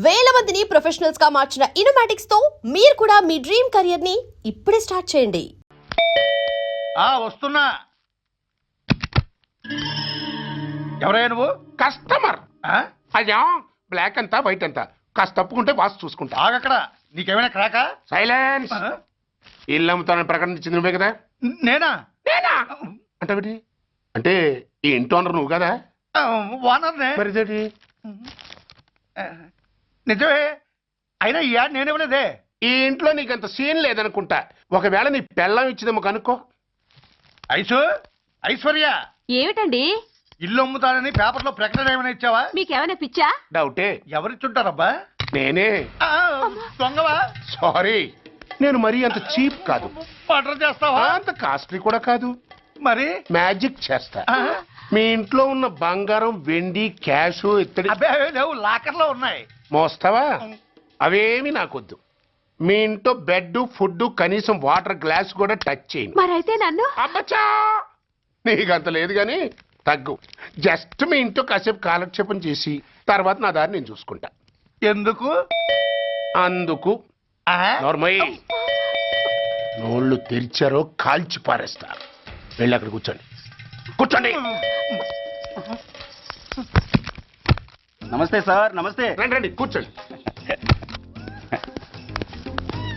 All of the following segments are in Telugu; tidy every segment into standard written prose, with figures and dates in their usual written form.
వేల మందిని ప్రొఫెషనల్స్ గా మార్చిన ఇనోమాటిక్స్ తో మీరు కూడా మీ డ్రీమ్ కెరియర్ ని ఇప్పుడే స్టార్ట్ చేయండి. వస్తున్నా. ఎవరయ్యా నువ్వు? కస్టమర్. అయ్యా బ్లాక్ అంతా వైట్ అంతా కాస్త తప్పుకుంటే బాస్ చూసుకుంటా. ఆగక్కడ. నీకేమైనా క్రాకా? సైలెన్స్. ఇల్లు అమ్ముతానని ప్రకటించింది నువ్వే కదా? నేనా? నేనా అంటే అంటే ఈ ఇంటి ఓనర్ నువ్వు కదా? వానర్నే. మరి ఇదేంటి? నిజమే. అయినా ఈ యాడ్ నేనేమలేదే. ఈ ఇంట్లో నీకంత సీన్ లేదనుకుంటా. ఒకవేళ నీ పెళ్ళం ఇచ్చిందేమో కనుక్కో. ఐశ్వర్య ఏమిటండి? ఇల్లు అమ్ముతానని పేపర్లో ప్రకటన ఏమైనా ఇచ్చావా? మీకేమైనా పిచ్చా? డౌటే. ఎవరిచ్చుంటారబ్బా? నేనే. దొంగవా? సారీ, నేను మరీ అంత చీప్ కాదు. మర్డర్ చేస్తావా? అంత కాస్ట్లీ కూడా కాదు. మరి మ్యాజిక్ చేస్తా. మీ ఇంట్లో ఉన్న బంగారం, వెండి, క్యాష్, ఇత్తడి అబ్బే లేవు, లాకర్ లో ఉన్నాయి. మోస్తావా? అవేమి నాకొద్దు. మీ ఇంట్లో బెడ్, ఫుడ్, కనీసం వాటర్ గ్లాస్ కూడా టచ్ చేయను. మరైతే నన్ను అబ్బచ్చా, నీకంత లేదు గాని తగ్గు. జస్ట్ మీ ఇంట్లో కాసేపు కాలక్షేపం చేసి తర్వాత నా దారి నేను చూసుకుంటా. ఎందుకు? అందుకు. నార్మల్ నోళ్ళు తెరిచారో కాల్చి పారేస్తా. వెళ్ళి అక్కడ కూర్చోండి. కూర్చోండి. నమస్తే సార్. నమస్తే. రండి రండి, కూర్చోండి.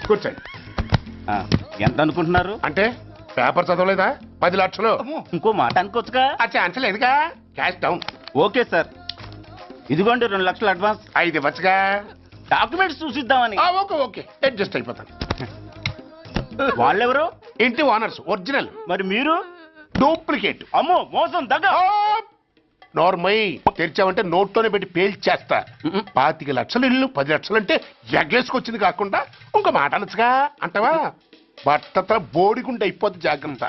కూర్చోండి. ఎంత అనుకుంటున్నారు? అంటే పేపర్ చదవలేదా? 10 లక్షలు. ఇంకో మాట అనుకోవచ్చుగా. ఆ ఛాన్స్ లేదుగా. Cash down. ఓకే సార్, ఇదిగోండి 2 లక్షలు అడ్వాన్స్. 5 ఇవ్వచ్చుగా. డాక్యుమెంట్స్ చూసిద్దామని. ఓకే ఓకే, అడ్జస్ట్ అయిపోతాను. వాళ్ళెవరు? ఇంటి ఓనర్స్. ఒరిజినల్. మరి మీరు? డూప్లికేట్. అమ్మో, మోసం దగ్గర. నార్మల్ తెరిచామంటే నోట్తోనే పెట్టి పేల్చేస్తా. 25 లక్షలు ఇల్లు 10 లక్షలు అంటే ఎగ్గేసుకొచ్చింది కాకుండా ఇంకో మాట అనొచ్చుగా. అంటావా? బట్టతో బోడిగుండి అయిపోద్ది. జాగ్రత్త.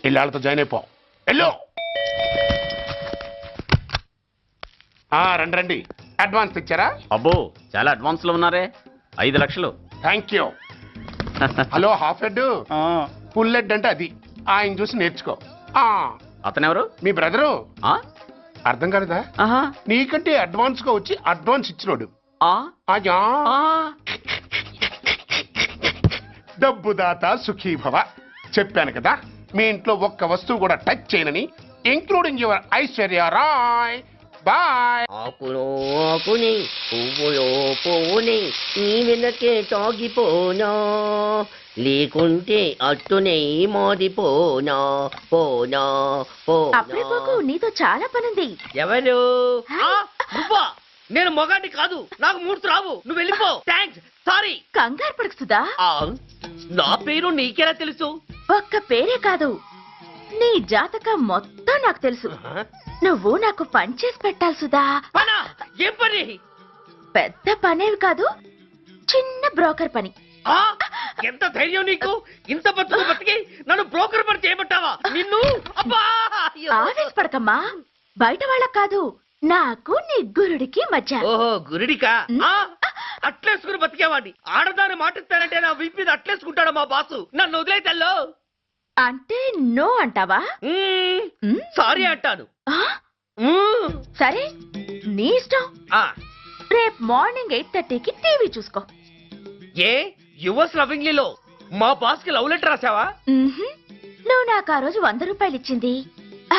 ఇళ్ళతో జాయిన్ అయిపో. వెళ్ళు. రండి రండి. అడ్వాన్స్ ఇచ్చారా? అబ్బో, చాలా అడ్వాన్స్ లో ఉన్నారే. 5 లక్షలు. Thank you. Hello, half head full head అంటే అది. ఆయన చూసి నేర్చుకో. అతనెవరు? మీ బ్రదరు. అర్థం కాలేదా? నీకంటే అడ్వాన్స్ గా వచ్చి అడ్వాన్స్ ఇచ్చినోడు. డబ్బు దాత సుఖీభవ. చెప్పాను కదా, మీ ఇంట్లో ఒక్క వస్తువు కూడా టచ్ చేయనని, including your Aishwarya Rai. Bye. ఆకులో ఆకుని పువ్వులో పువ్వుని నీ వెనకే తాగిపోనా, లేకుంటే అట్టునే మారిపోనా పోనా అప్పుడే నీతో చాలా పనుంది. ఎవరు? నువ్వా? నేను మొగాడి కాదు, నాకు మూర్తి రావు. నువ్వు వెళ్ళిపో. Thanks, sorry. కంగారు పడకు సుధా. నా పేరు నీకెలా తెలుసు? ఒక్క పేరే కాదు, నీ జాతకం మొత్తం నాకు తెలుసు. నువ్వు నాకు పని చేసి పెట్టాలి సుధా. పనా? ఏం పని? పెద్ద పనేవి కాదు, చిన్న బ్రోకర్ పని. ఎంత ధైర్యం నీకు? ఇంత బతికి నన్ను బ్రోకర్ పని చేయబట్టావా? నిన్ను ఆవేశపడకమ్మా. బయట వాళ్ళకు కాదు, నాకు నీ గురుడికి మధ్య. ఓహో, గురుడికా? అట్లేసుకుని బతికేవాడిని. ఆడదాన్ని మాటిస్తానంటే నా వీపు మీద అట్లేసుకుంటాడు మా బాసు. నన్ను వదిలేతల్లో. అంటే నో అంటావా? సారీ అంటాను. సరే, నీ ఇష్టం. రేపు మార్నింగ్ 8:30కి టీవీ చూసుకో. ఏ యువర్స్ లవింగ్లీలో మా బాస్ కి లవ్ లెటర్ రాసావా? నువ్వు నాకు ఆ రోజు 100 రూపాయలు ఇచ్చింది,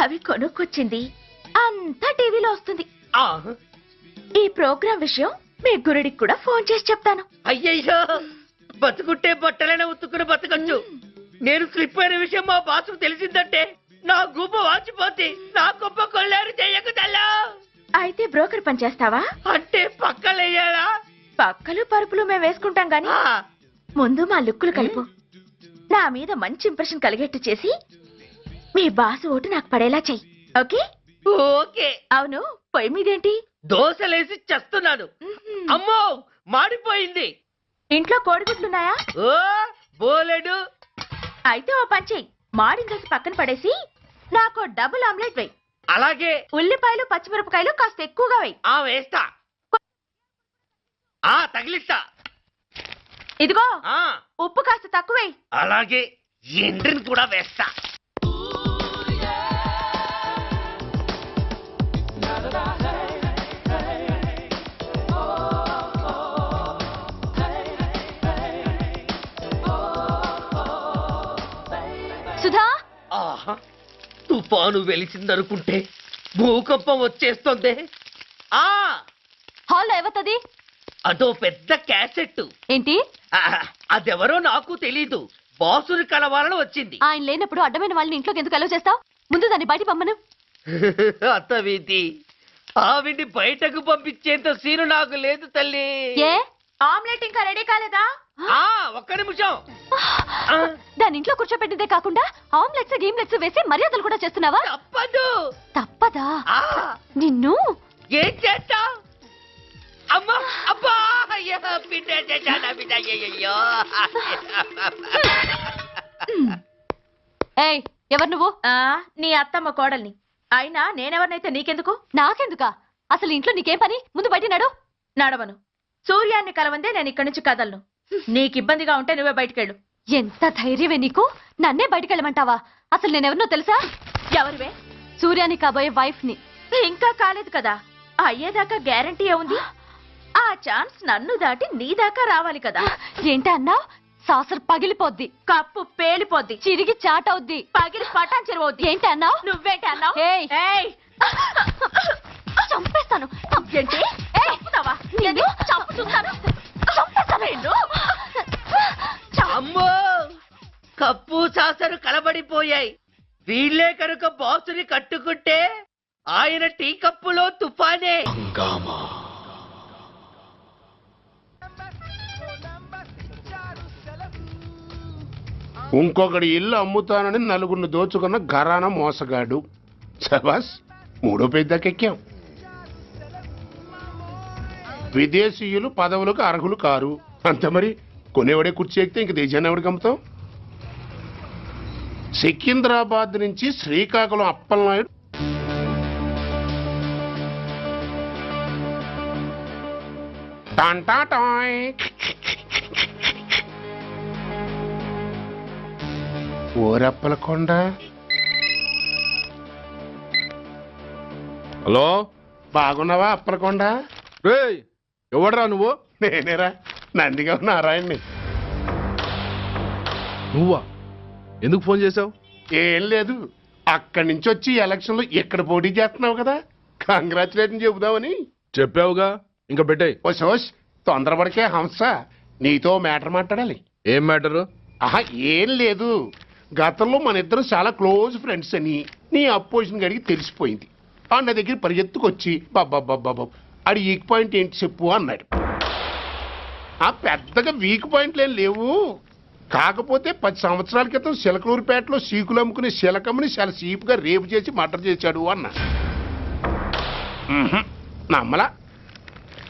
అవి కొనుక్కొచ్చింది అంతా టీవీలో వస్తుంది. ఈ ప్రోగ్రాం విషయం మీ గురుడికి కూడా ఫోన్ చేసి చెప్తాను. అయ్యయ్యో, బతుకుంటే బట్టలైనా ఉత్తుకుని బతకచ్చు. నేను స్లిప్ అయిన విషయం మా బాసుకు తెలిసిందంటే నా గుబ్బ వాచిపోతే నా గొప్ప కొల్లారు చెయ్యకు తెల్లా. అయితే బ్రోకర్ పని చేస్తావా? అంటే పక్కలేయాలా? పక్కలు పరుపులు మేము వేసుకుంటాం గాని ముందు మా లుక్కులు కలుపు. నా మీద మంచి ఇంప్రెషన్ కలిగేట్టు చేసి మీ బాసు ఓటు నాకు పడేలా చెయ్యి. ఓకే? ఓకే. అవును, పొయ్యి మీదేంటి? దోశలేసి చేస్తున్నాను. అమ్మో, మాడిపోయింది. ఇంట్లో కోడిగుడ్లున్నాయా? ఓ బోలెడు. అయితే ఓ పని చెయ్యి, మాడిన దోశ పక్కన పడేసి నాకు డబుల్ ఆమ్లెట్ వేయి. అలాగే. ఉల్లిపాయలు పచ్చిమిరపకాయలు కాస్త ఎక్కువగా వేయి. వేస్తా. తగిలిస్తా. ఇదిగో, ఉప్పు కాస్త తక్కువే. అలాగే. ఎండ్రిని కూడా వేస్తా. తుఫాను వెలిసిందనుకుంటే భూకంపం వచ్చేస్తుంది. ఆ హాల్లో ఏవతది అదో పెద్ద క్యాసెట్. ఏంటి? అదెవరో నాకు తెలీదు. బాసుని కలవాలని వచ్చింది. ఆయన లేనప్పుడు అడ్డమైన వాళ్ళని ఇంట్లోకి ఎందుకు అలౌ చేస్తావు? ముందు దాన్ని బయట పంపను. అత్తవీతి, ఆవిడ్ని బయటకు పంపించేంత సీను నాకు లేదు తల్లి. ఏ ఆమ్లెట్ ఇంకా రెడీ కాలేదా? ఒక్క నిమిషం. దాని ఇంట్లో కూర్చోపెట్టిందే కాకుండా ఆమ్లెట్స్ గీమ్లెట్స్ వేసి మర్యాదలు కూడా చేస్తున్నావా? తప్పదు. తప్పదా? నిన్ను ఏం చేస్తా? అమ్మా అబ్బా, అయ్యో, బిడ్డ చేశానా బిడ్డ, అయ్యయ్యో. ఏయ్, ఎవరు నువ్వు? నీ అత్తమ్మ కోడల్ని. అయినా నేనెవరినైతే నీకెందుకు? నాకెందుకా? అసలు ఇంట్లో నీకేం పని? ముందు బయట నడు. నడవను. సూర్యాన్ని కలవందే నేను ఇక్కడి నుంచి కదలను. నీకు ఇబ్బందిగా ఉంటే నువ్వే బయటకెళ్ళు. ఎంత ధైర్యమే నీకు? నన్నే బయటకెళ్ళమంటావా? అసలు నేనెవరినో తెలుసా? ఎవరివే? సూర్యాన్ని కాబోయే వైఫ్ ని. ఇంకా కాలేదు కదా, అయ్యేదాకా గ్యారంటీ ఏముంది? ఆ ఛాన్స్ నన్ను దాటి నీ దాకా రావాలి కదా. ఏంటి అన్నా? సాసర్ పగిలిపోద్ది, కప్పు పేలిపోద్ది, చిరిగి చాటవుద్ది, పగిలి పటాన్ చెరువవుద్ది. ఏంటి అన్నా? నువ్వేంటి అన్నా? చంపేస్తాను. ఏంటి చంపుతావా? చంపుతాను. అమ్మో, కప్పు సాసరు కలబడిపోయాయి. వీళ్ళే కనుక బాసుని కట్టుకుంటే ఆయన టీ కప్పులో తుఫానే. ఇంకొకటి ఇల్లు అమ్ముతానని నలుగురిని దోచుకున్న ఘరానా మోసగాడు. శబాస్, మూడో పెద్దకెక్కాం. విదేశీయులు పదవులకు అర్హులు కారు. అంత మరి కొనేవాడే కుర్చీ ఎక్కితే ఇంక దేశాన్ని ఎవరికి అమ్ముతాం? సికింద్రాబాద్ నుంచి శ్రీకాకుళం అప్పలనాయుడు టాంటాటాయ్. ఓరప్పలకొండ. హలో, బాగున్నావా అప్పలకొండ? రేయ్, ఎవడరా నువ్వు? నేనేరా, నందిగా నారాయణ్ణి. నువ్వా? ఎందుకు ఫోన్ చేసావు? ఏం లేదు, అక్కడి నుంచి వచ్చి ఎలక్షన్లో ఇక్కడ పోటీ చేస్తున్నావు కదా, కంగ్రాచులేషన్ చెబుదామని. చెప్పావుగా, ఇంకా పెట్టాయి. ఓ సోష్, తొందరపడికే హంస, నీతో మ్యాటర్ మాట్లాడాలి. ఏం మ్యాటరు? ఆహా, ఏం లేదు, గతంలో మన ఇద్దరం చాలా క్లోజ్ ఫ్రెండ్స్ అని నీ అపోజిషన్ గడికి తెలిసిపోయింది. ఆ నా దగ్గర పరిగెత్తుకొచ్చి బాబా అది వీక్ పాయింట్ ఏంటి చెప్పు అన్నాడు. ఆ పెద్దగా వీక్ పాయింట్లు ఏం లేవు, కాకపోతే 10 సంవత్సరాల క్రితం చిలకలూరుపేటలో సీకులు అమ్ముకునే శిలకమ్మని చాలా సీపుగా రేపు చేసి మర్డర్ చేశాడు అన్నా. నమ్మలా.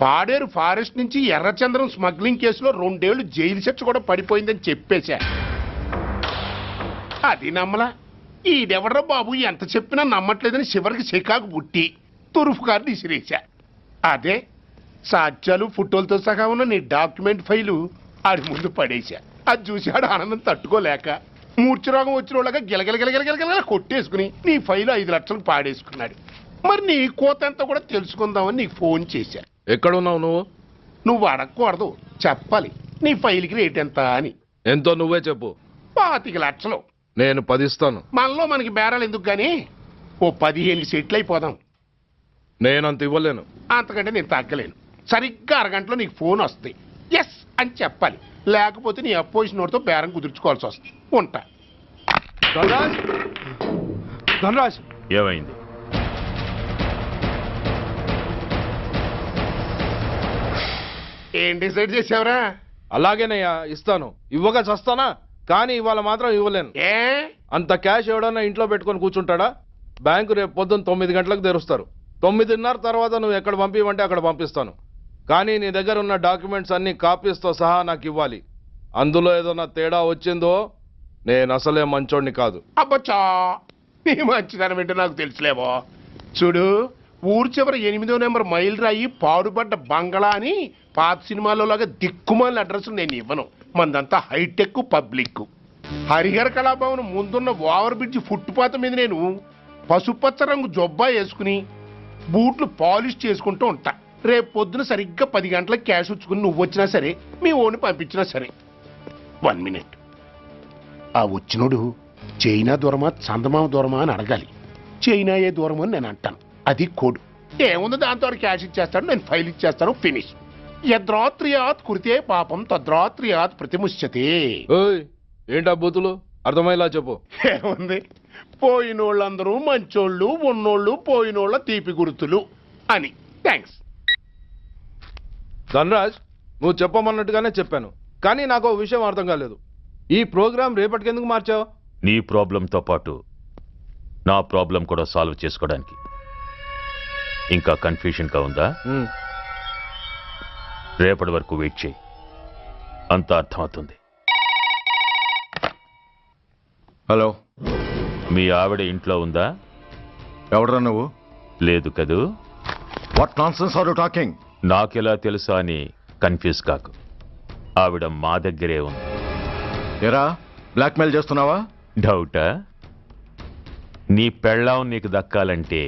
పాడేరు ఫారెస్ట్ నుంచి ఎర్రచంద్రం స్మగ్లింగ్ కేసులో 2 ఏళ్లు జైలు శిక్ష కూడా పడిపోయిందని చెప్పేశా. అది నమ్మలా. ఈడెవడ్రా బాబు ఎంత చెప్పినా నమ్మట్లేదని చివరికి చికాకు పుట్టి తురుపు కార్డు ఇసిరేశా. అదే సాక్ష్యాలు ఫోటోలతో సహా ఉన్న నీ డాక్యుమెంట్ ఫైలు ఆడి ముందు పడేశా. అది చూశాడు ఆనందం తట్టుకోలేక మూర్ఛరోగం వచ్చిన వాళ్ళగా గిలగిలగిలగిలగిలగిల కొట్టేసుకుని నీ ఫైలు 5 లక్షలు పాడేసుకున్నాడు. మరి నీ కోతంతా కూడా తెలుసుకుందామని నీకు ఫోన్ చేశా. ఎక్కడున్నావు నువ్వు? నువ్వు అడగకూడదు, చెప్పాలి. నీ ఫైల్కి రేట్ ఎంత అని. ఎంతో నువ్వే చెప్పు. 25 లక్షలు. నేను 10 ఇస్తాను. మనలో మనకి బేరాలు ఎందుకు గానీ ఓ 15 సెట్లు అయిపోదాం. నేనంత ఇవ్వలేను. అంతకంటే నేను తగ్గలేను. సరిగ్గా అరగంటలో నీకు ఫోన్ వస్తుంది. ఎస్ అని చెప్పాలి, లేకపోతే నీ అపోజిషన్ నోటితో బేరం కుదుర్చుకోవాల్సి వస్తుంది. ఉంటా. ధనరాజ్, ధనరాజ్, ఏమైంది? ఏం డిసైడ్ చేసావురా? అలాగేనయ్యా, ఇస్తాను. ఇవ్వగా చస్తానా, కానీ ఇవాళ మాత్రం ఇవ్వలేను. ఏ అంత క్యాష్ ఎవడన్నా ఇంట్లో పెట్టుకొని కూర్చుంటాడా? బ్యాంకు రేపు పొద్దున్న 9 గంటలకు తెరుస్తారు. 9:30 తర్వాత నువ్వు ఎక్కడ పంపివంటే అక్కడ పంపిస్తాను. కానీ నీ దగ్గర ఉన్న డాక్యుమెంట్స్ అన్ని కాపీస్తో సహా నాకు ఇవ్వాలి. అందులో ఏదైనా తేడా వచ్చిందో నేను అసలే మంచోడిని కాదు. అబ్బచ్చా, నీ మంచిదనం ఏంటో నాకు తెలుసులేవో. చూడు, ఊరు చివరి 8వ నెంబర్ మైల్ రాయి పాడుపడ్డ బంగళా అని పాత సినిమాలో లాగా దిక్కుమాలిన అడ్రస్ నేను ఇవ్వను. మందంతా హైటెక్ పబ్లిక్. హరిహర కళాభవన్ ముందున్న ఓవర్ బ్రిడ్జ్ ఫుట్పాత్ మీద నేను పసుపచ్చ రంగు జొబ్బా వేసుకుని బూట్లు పాలిష్ చేసుకుంటూ ఉంటా. రేపు పొద్దున సరిగ్గా 10 గంటలకు క్యాష్ వచ్చుకుని నువ్వు వచ్చినా సరే, మీ ఓన్ని పంపించినా సరే. 1 మినిట్. ఆ వచ్చినోడు చైనా దూరమా చందమామ దూరమా అని అడగాలి. చైనాయే దూరం అని నేను అంటాను. అది కోడ్. ఏముంది దాంతో క్యాష్ ఇచ్చేస్తాడు, నేను ఫైల్ ఇచ్చేస్తాను, ఫినిష్. యద్రాత్రియాత్ కురితే పాపం తద్రాత్రియాత్ ప్రతిముష్యతే. ఓయ్ ఏంటా బూతులు అర్థమయ్యేలా చెప్పు. ఏముంది, పోయినోళ్ళందరూ మంచోళ్ళు, ఉన్నోళ్ళు పోయినోళ్ళ తీపి గుర్తులు అని. థ్యాంక్స్. ధనరాజ్, నువ్వు చెప్పమన్నట్టుగానే చెప్పాను, కానీ నాకు ఒక విషయం అర్థం కాలేదు. ఈ ప్రోగ్రాం రేపటికి ఎందుకు మార్చావు? నీ ప్రాబ్లంతో పాటు నా ప్రాబ్లం కూడా సాల్వ్ చేసుకోవడానికి. ఇంకా కన్ఫ్యూషన్గా ఉందా? రేపటి వరకు వెయిట్ చేయి, అంతా అర్థమవుతుంది. హలో, మీ ఆవిడ ఇంట్లో ఉందా? ఎవడరా నువ్వు? లేదు కదూ. What nonsense are you talking? నాకెలా తెలుసా అని కన్ఫ్యూజ్ కాకు, ఆవిడ మా దగ్గరే ఉంది. ఎరా, బ్లాక్మెయిల్ చేస్తున్నావా? డౌటా? నీ పెళ్ళాం నీకు దక్కాలంటే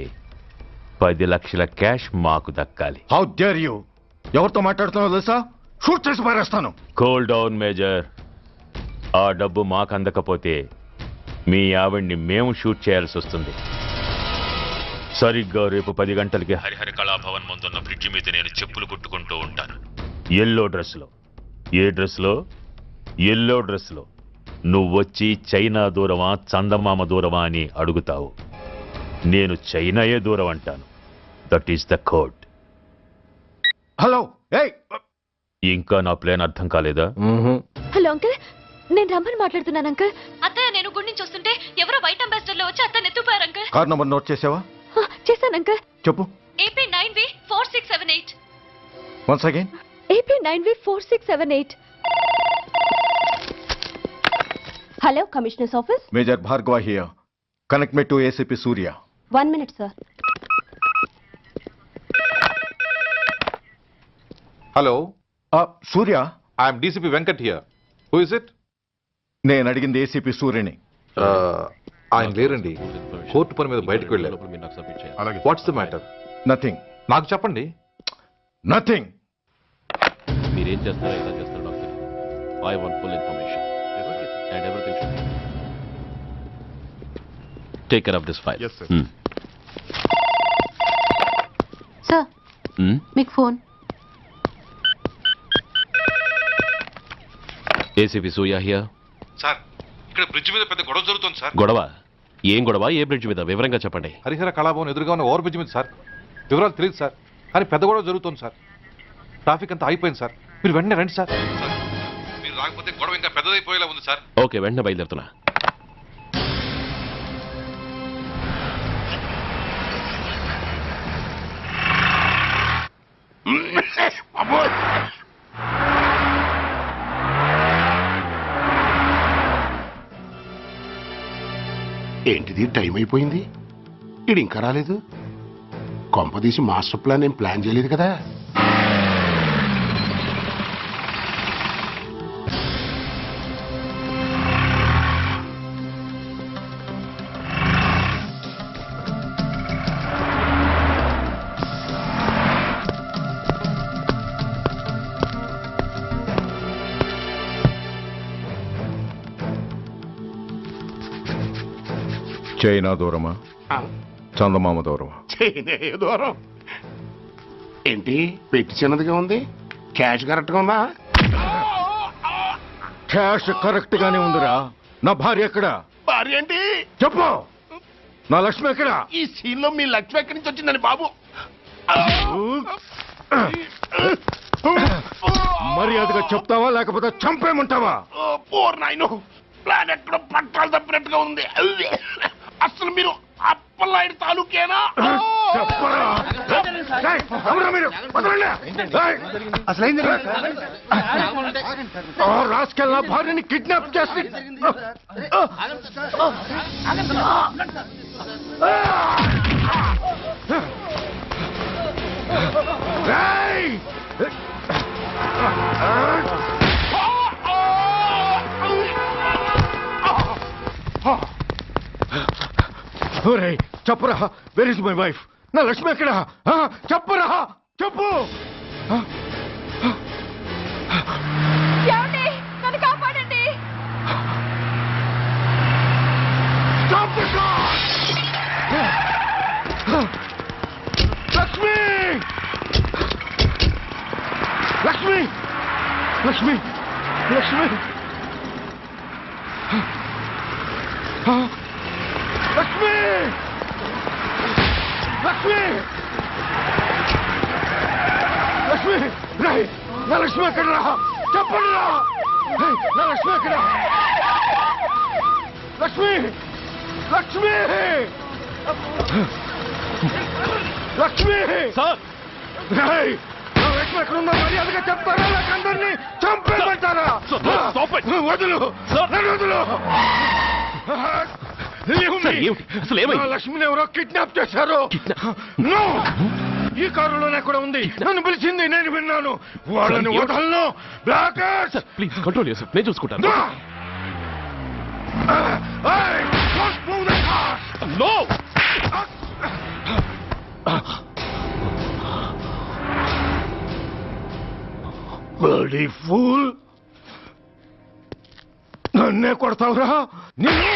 10 లక్షల క్యాష్ మాకు దక్కాలి. How dare you? ఎవరితో మాట్లాడుతున్నావు తెలుసా? షూట్ చేసి పారేస్తాను. Cool down major. ఆ డబ్బు మాకు అందకపోతే మీ ఆవిడ్ని మేము షూట్ చేయాల్సి వస్తుంది. సరిగ్గా రేపు 10 గంటలకి హరిహర కళాభవన్ ముందున్న బ్రిడ్జి మీద నేను చెప్పులు కుట్టుకుంటూ ఉంటాను. ఎల్లో డ్రెస్లో. ఏ డ్రెస్లో? ఎల్లో డ్రెస్లో. నువ్వొచ్చి చైనా దూరమా చందమామ దూరమా అని అడుగుతావు. నేను చైనాయే దూరం అంటాను. That is the code. Hello, ఏయ్, ఇంకా నా ప్లాన్ అర్థం కాలేదా? హలో అంకుల్, నేను రమ్మని మాట్లాడుతున్నాను అంకుల్. అత్తయ్య నేను గుడి నుంచి వస్తుంటే ఎవరో వైట్ అంబాసిడర్ లో వచ్చి అత్తని ఎత్తుపోయారు అంకుల్. కార్ నంబర్ నోట్ చేసావా? చేశాను అంకుల్. చెప్పు. AP 9V4678. Once again. AP 9V4678. Hello, commissioners office. Major Bhargava here. Connect me to ACP Surya. 1 minute sir. Hello, Surya, I'm DCP Venkat here. Who is it? నేను అడిగింది ACP సూర్యని. ఆయన లేరండి, కోర్టు పని మీద బయటకు వెళ్ళారు. What's the matter? నథింగ్. నాకు చెప్పండి. నథింగ్. మీరేం చేస్తారో ఎలా చేస్తారో నాకు తెలియదు. I want full information and everything should take care of this file. Sir, మీకు phone. ACP Surya here. Sir, ఇక్కడ బ్రిడ్జ్ మీద పెద్ద గొడవ జరుగుతుంది సార్. గొడవ? ఏం గొడవ? ఏ బ్రిడ్జ్ మీద? వివరంగా చెప్పండి. హరిహర కళాభవన్ ఎదురుగా ఉన్న ఓవర్ బ్రిడ్జ్ మీద సార్. వివరాలు తెలియదు సార్, కానీ పెద్ద గొడవ జరుగుతుంది సార్. ట్రాఫిక్ అంతా అయిపోయింది సార్. మీరు వెంటనే రండి సార్. మీరు రాకపోతే గొడవ ఇంకా పెద్దదైపోయేలా ఉంది సార్. ఓకే, వెంటనే బయలుదేరుతున్నా. ఏంటిది, టైం అయిపోయింది, ఇది ఇంకా రాలేదు. కొంపదీసి మాస్టర్ ప్లాన్ ఏం ప్లాన్ చేయలేదు కదా? చైనా దూరమా చందమామ దూరమా? చైనా దూరం ఏంటి? పెట్టి చిన్నదిగా ఉంది, క్యాష్ కరెక్ట్గా ఉందా? క్యాష్ కరెక్ట్ గానే ఉందిరా. నా భార్య ఎక్కడ? భార్య ఏంటి? చెప్పు. నా లక్ష్మి ఎక్కడ? ఈ సీన్ లో మీ లక్ష్మి ఎక్కడి నుంచి వచ్చిందని బాబు? మర్యాదగా చెప్తావా లేకపోతే చంపేమంటావా? పోర్ నాయను, ప్లాన్ ఎక్కడో పట్టాలు తప్పినట్టుగా ఉంది. అసలు మీరు అప్పలాయుడు తాలూకేనా? చెప్పరా. ఏయ్, ఎవరా మీరు? వదలండి. ఏయ్. ఆ రాస్కెల్ నా భార్యని కిడ్నాప్ చేసి ఏయ్! ఒరేయ్, చెప్పరా, వేర్ ఇస్ మై వైఫ్? నా లక్ష్మి ఎక్కడ? చెప్పరా, చెప్పు. నన్ను కాపాడండి. Stop the car! Lakshmi Lakshmi Lakshmi Lakshmi Lakshmi Lakshmi Roy నా లక్ష్మి ఎక్కడ రా చెప్పండి రా నా లక్ష్మి ఎక్కడ లక్ష్మి లక్ష్మి లక్ష్మి సార్ రాయ్ నా లక్ష్మి ఎక్కడ ఉందో మర్యాదగా చెప్తారా లేక అందరినీ చంపేమంటారా వదులు నన్ను వదులు అసలు ఏమైంది? నా లక్ష్మిని ఎవరో కిడ్నాప్ చేశారు నో ఈ కారులోనే కూడా ఉంది నన్ను పిలిచింది నేను విన్నాను వాళ్ళని వదలను బ్లాకర్స్ ప్లీజ్ కంట్రోల్ చేసి నేను చూసుకుంటాను. నో బ్లడీ ఫూల్ నన్నే కొడతావురా నిన్ను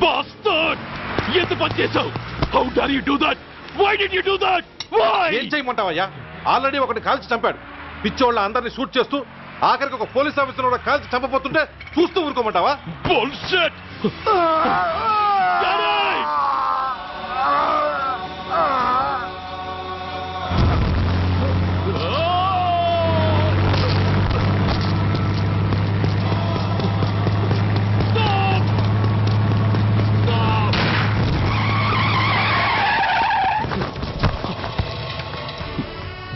బాస్టర్డ్! ఎంత పని చేశావు? How dare you do that? Why did you do that? Why? ఏం చేయమంటావయ్యా? ఆల్రెడీ ఒకటి కాల్చి చంపాడు. పిచ్చోళ్ళ అందరినీ షూట్ చేస్తూ ఆఖరికి ఒక పోలీస్ ఆఫీసర్ కూడా కాల్చి చంపబోతుంటే చూస్తూ ఊరుకోమంటావా? Bullshit!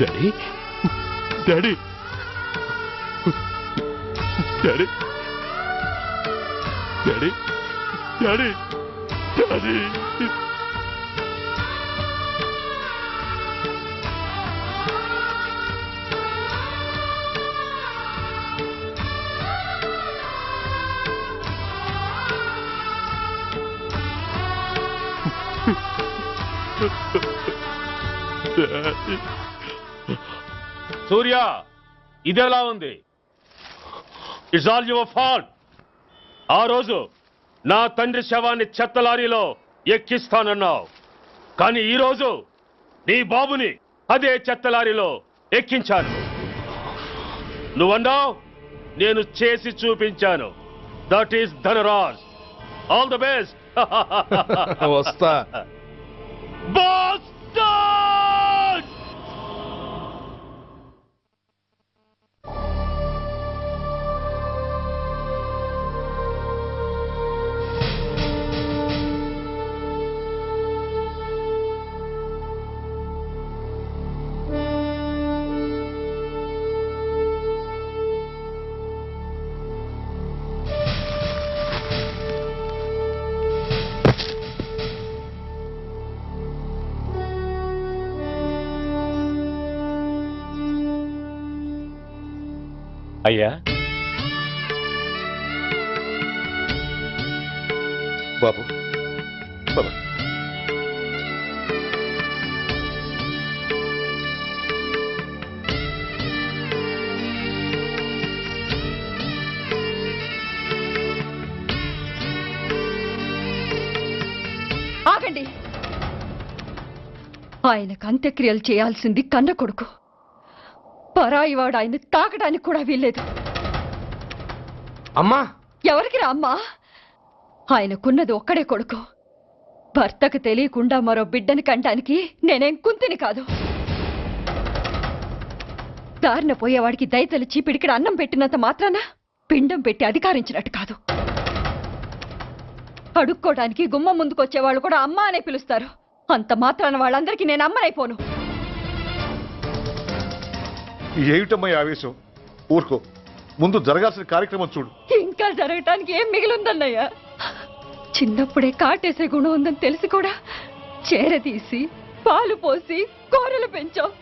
Daddy daddy daddy daddy daddy daddy Surya ఇదెలా ఉంది? It's all your fault. ఆ రోజు నా తండ్రి శవాన్ని చెత్త లారీలో ఎక్కిస్తానన్నావు, కానీ ఈ రోజు నీ బాబుని అదే చెత్త లారీలో ఎక్కించాను. నువ్వన్నావు, నేను చేసి చూపించాను. That is Dhanraj. All the best. వస్తా. బాస్టర్డ్! అయ్యా, బాబు బాబు ఆగండి. ఆయనకు అంత్యక్రియలు చేయాల్సింది కన్న కొడుకు. పరాయివాడు ఆయన తాకడానికి కూడా వీల్లేదు. అమ్మా ఎవరికి రా అమ్మా? ఆయనకున్నది ఒక్కడే కొడుకు. భర్తకు తెలియకుండా మరో బిడ్డని కంటానికి నేనేం కుంతిని కాదు. దారిన పోయేవాడికి దయతలిచి పిడికిడ అన్నం పెట్టినంత మాత్రాన పిండం పెట్టి అధికారించినట్టు కాదు. అడుక్కోవడానికి గుమ్మం ముందుకొచ్చేవాళ్ళు కూడా అమ్మ అనే పిలుస్తారు. అంత మాత్రాన వాళ్ళందరికీ నేను అమ్మనైపోను. ఏమిటమ్మా ఈ ఆవేశం? ఊరుకో, ముందు జరగాల్సిన కార్యక్రమం చూడు. ఇంకా జరగటానికి ఏం మిగిలిందన్నయ్యా? చిన్నప్పుడే కాటేసే గుణం ఉందని తెలిసి కూడా చేరదీసి పాలు పోసి కూరలు పెంచావు.